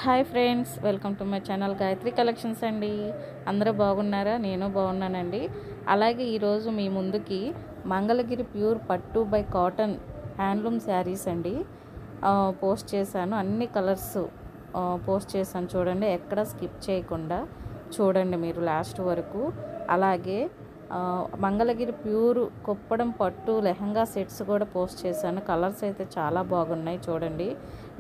Hi friends, welcome to my channel Gayatri collections అండి. అందరూ బాగున్నారా? నేను బాగున్నానండి. అలాగే ఈరోజు మీ ముందుకి మంగళగిరి ప్యూర్ పట్టు బై కాటన్ హ్యాండ్లూమ్ శారీస్ అండి పోస్ట్ చేశాను. అన్ని కలర్స్ పోస్ట్ చేశాను. చూడండి, ఎక్కడ స్కిప్ చేయకుండా చూడండి మీరు లాస్ట్ వరకు. అలాగే మంగళగిరి ప్యూర్ కొప్పడం పట్టు లెహంగా సెట్స్ కూడా పోస్ట్ చేశాను. కలర్స్ అయితే చాలా బాగున్నాయి. చూడండి,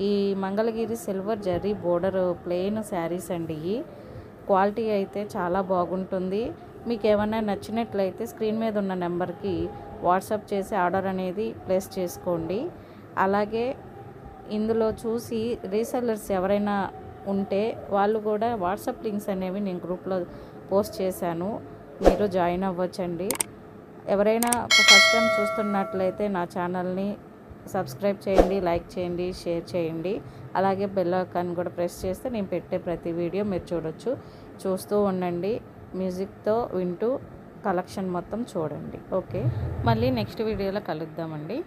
ఈ Mangalagiri silver zari border plain saris అండి. ఈ క్వాలిటీ అయితే చాలా బాగుంటుంది. మీకు ఏమైనా నచ్చినట్లయితే స్క్రీన్ మీద ఉన్న నెంబర్కి వాట్సాప్ చేసి ఆర్డర్ అనేది ప్లేస్ చేసుకోండి. అలాగే ఇందులో చూసి రీసెల్లర్స్ ఎవరైనా ఉంటే వాళ్ళు కూడా వాట్సాప్ లింక్స్ అనేవి నేను గ్రూప్లో పోస్ట్ చేశాను, మీరు జాయిన్ అవ్వచ్చండి. ఎవరైనా ఫస్ట్ టైం చూస్తున్నట్లయితే నా ఛానల్ని సబ్స్క్రైబ్ చేయండి, లైక్ చేయండి, షేర్ చేయండి. అలాగే బెల్ ఐకాన్ కూడా ప్రెస్ చేస్తే నేను పెట్టే ప్రతి వీడియో మీరు చూడొచ్చు. చూస్తూ ఉండండి, మ్యూజిక్తో వింటూ కలెక్షన్ మొత్తం చూడండి. ఓకే, మళ్ళీ నెక్స్ట్ వీడియోలో కలుద్దామండి.